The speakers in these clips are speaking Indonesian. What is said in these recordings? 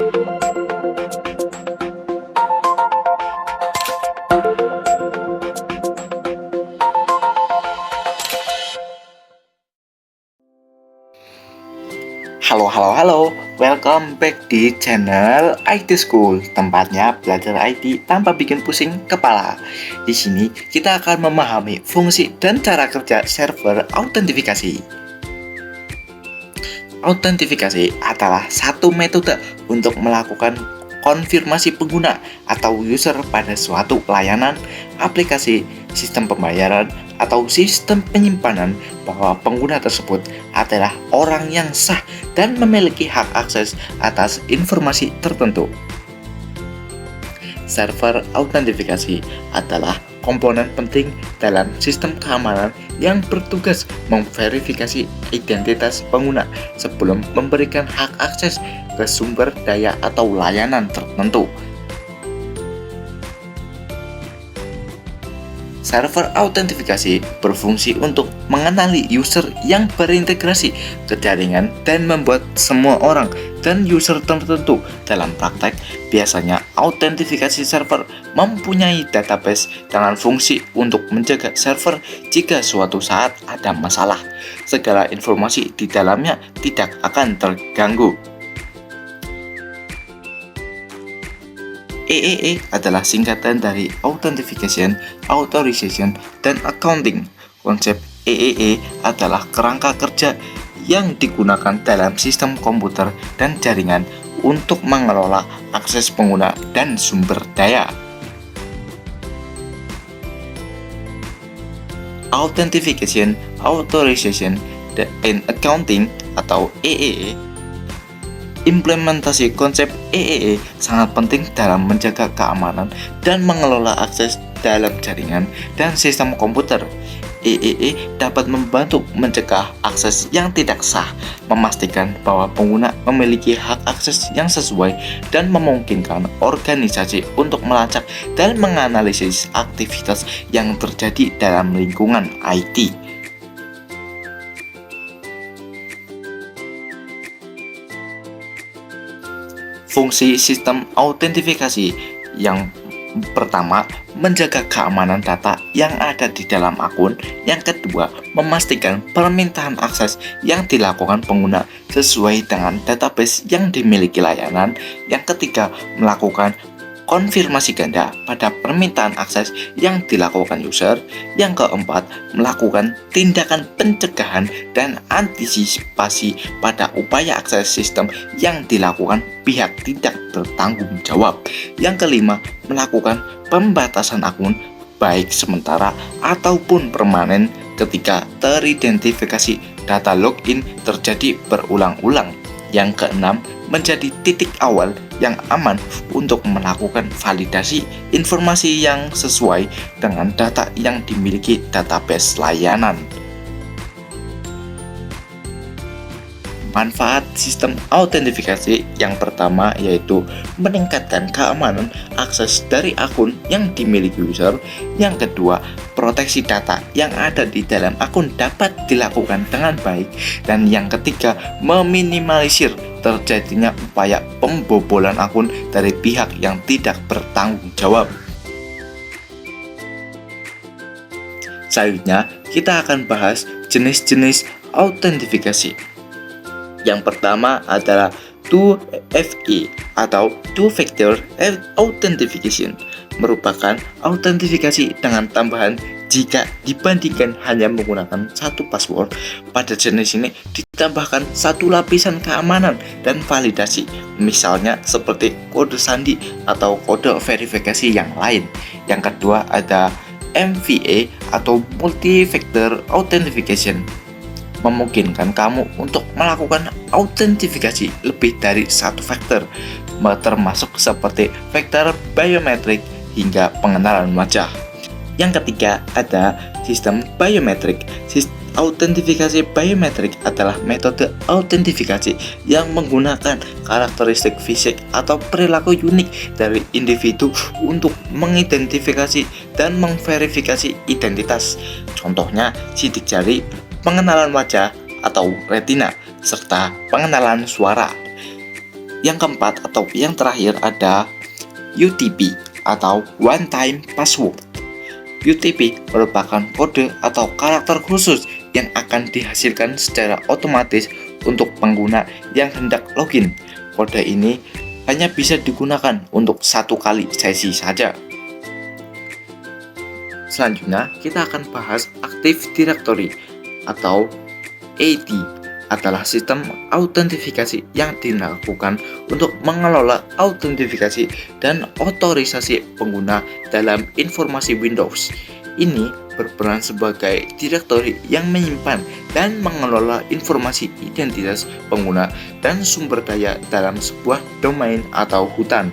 Halo, halo, halo. Welcome back di channel IT School, tempatnya belajar IT tanpa bikin pusing kepala. Di sini kita akan memahami fungsi dan cara kerja server autentifikasi. Autentifikasi adalah satu metode untuk melakukan konfirmasi pengguna atau user pada suatu layanan, aplikasi, sistem pembayaran, atau sistem penyimpanan bahwa pengguna tersebut adalah orang yang sah dan memiliki hak akses atas informasi tertentu. Server autentifikasi adalah komponen penting dalam sistem keamanan yang bertugas memverifikasi identitas pengguna sebelum memberikan hak akses ke sumber daya atau layanan tertentu. Server autentifikasi berfungsi untuk mengenali user yang berintegrasi ke jaringan dan membuat semua orang dan user tertentu. Dalam praktek, biasanya autentifikasi server mempunyai database dengan fungsi untuk menjaga server jika suatu saat ada masalah. Segala informasi di dalamnya tidak akan terganggu. EEE adalah singkatan dari Authentication, Authorization, dan Accounting. Konsep EEE adalah kerangka kerja yang digunakan dalam sistem komputer dan jaringan untuk mengelola akses pengguna dan sumber daya. Authentication, Authorization, and Accounting atau EEE. Implementasi konsep EEE sangat penting dalam menjaga keamanan dan mengelola akses dalam jaringan dan sistem komputer. EEE dapat membantu mencegah akses yang tidak sah, memastikan bahwa pengguna memiliki hak akses yang sesuai, dan memungkinkan organisasi untuk melacak dan menganalisis aktivitas yang terjadi dalam lingkungan IT. Fungsi sistem autentifikasi yang pertama, menjaga keamanan data yang ada di dalam akun. Yang kedua, memastikan permintaan akses yang dilakukan pengguna sesuai dengan database yang dimiliki layanan. Yang ketiga, melakukan konfirmasi ganda pada permintaan akses yang dilakukan user. Yang keempat, melakukan tindakan pencegahan dan antisipasi pada upaya akses sistem yang dilakukan pihak tidak bertanggung jawab. Yang kelima, melakukan pembatasan akun baik sementara ataupun permanen ketika teridentifikasi data login terjadi berulang-ulang. Yang keenam, menjadi titik awal yang aman untuk melakukan validasi informasi yang sesuai dengan data yang dimiliki database layanan. Manfaat sistem autentifikasi yang pertama yaitu meningkatkan keamanan akses dari akun yang dimiliki user. Yang kedua, proteksi data yang ada di dalam akun dapat dilakukan dengan baik. Dan yang ketiga, meminimalisir terjadinya upaya pembobolan akun dari pihak yang tidak bertanggung jawab. Selanjutnya, kita akan bahas jenis-jenis autentifikasi. Yang pertama adalah 2FA atau Two Factor Authentication, merupakan autentifikasi dengan tambahan jika dibandingkan hanya menggunakan satu password. Pada jenis ini ditambahkan satu lapisan keamanan dan validasi, misalnya seperti kode sandi atau kode verifikasi yang lain. Yang kedua ada MFA atau Multi Factor Authentication, memungkinkan kamu untuk melakukan autentifikasi lebih dari satu faktor, termasuk seperti faktor biometrik hingga pengenalan wajah. Yang ketiga ada sistem biometrik. Autentifikasi biometrik adalah metode autentifikasi yang menggunakan karakteristik fisik atau perilaku unik dari individu untuk mengidentifikasi dan memverifikasi identitas. Contohnya sidik jari, pengenalan wajah atau retina, serta pengenalan suara. Yang keempat atau yang terakhir ada UTP atau One Time Password. UTP merupakan kode atau karakter khusus yang akan dihasilkan secara otomatis untuk pengguna yang hendak login. Kode ini hanya bisa digunakan untuk satu kali sesi saja. Selanjutnya, kita akan bahas Active Directory atau AD adalah sistem autentifikasi yang dilakukan untuk mengelola autentifikasi dan otorisasi pengguna dalam informasi Windows. Ini berperan sebagai direktori yang menyimpan dan mengelola informasi identitas pengguna dan sumber daya dalam sebuah domain atau hutan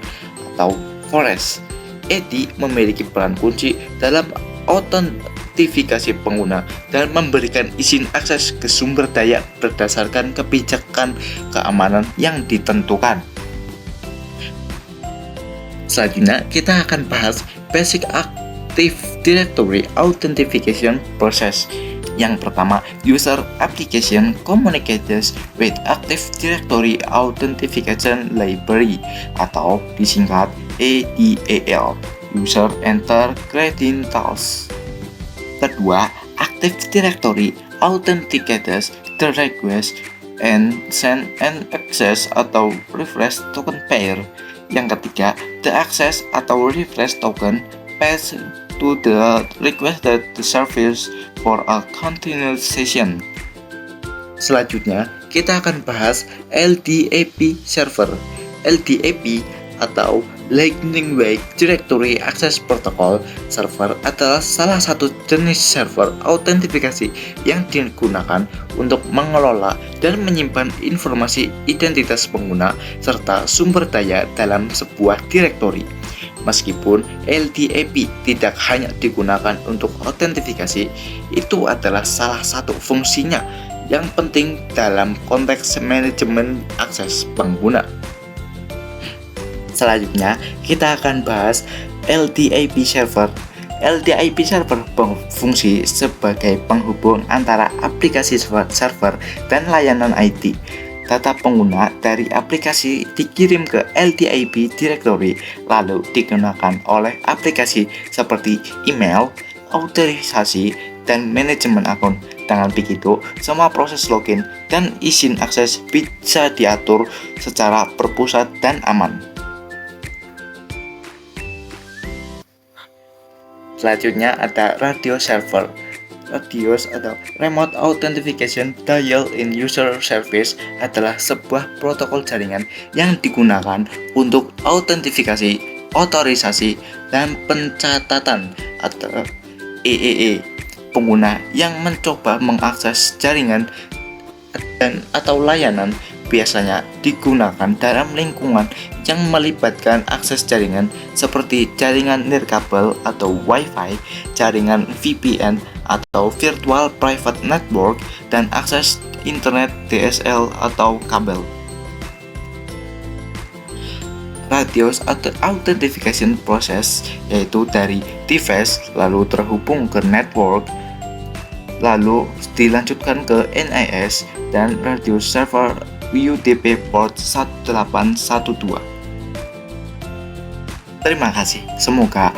atau forest. AD memiliki peran kunci dalam autentifikasi pengguna dan memberikan izin akses ke sumber daya berdasarkan kebijakan keamanan yang ditentukan. Selanjutnya, kita akan bahas Basic Active Directory Authentication Process. Yang pertama, User Application Communicates with Active Directory Authentication Library atau disingkat ADAL. User enter credentials. Kedua, Active Directory authenticates the request and send an access atau refresh token pair. Yang ketiga, the access atau refresh token pass to the requested service for a continuous session. Selanjutnya, kita akan bahas LDAP server. LDAP atau Lightning Wave Directory Access Protocol server adalah salah satu jenis server autentifikasi yang digunakan untuk mengelola dan menyimpan informasi identitas pengguna serta sumber daya dalam sebuah direktori. Meskipun LDAP tidak hanya digunakan untuk autentifikasi, itu adalah salah satu fungsinya yang penting dalam konteks manajemen akses pengguna. Selanjutnya, kita akan bahas LDAP server. LDAP server berfungsi sebagai penghubung antara aplikasi server dan layanan IT. Data pengguna dari aplikasi dikirim ke LDAP directory lalu digunakan oleh aplikasi seperti email, otorisasi, dan manajemen akun. Dengan begitu, semua proses login dan izin akses bisa diatur secara berpusat dan aman. Selanjutnya ada radio server. Radios atau Remote Authentication Dial-in User Service adalah sebuah protokol jaringan yang digunakan untuk autentifikasi, otorisasi, dan pencatatan atau EEE pengguna yang mencoba mengakses jaringan dan atau layanan. Biasanya digunakan dalam lingkungan yang melibatkan akses jaringan seperti jaringan nirkabel atau Wi-Fi, jaringan VPN atau Virtual Private Network, dan akses internet DSL atau kabel. Radius atau authentication process yaitu dari device lalu terhubung ke network lalu dilanjutkan ke NIS dan radius server UDP port 1812. Terima kasih. Semoga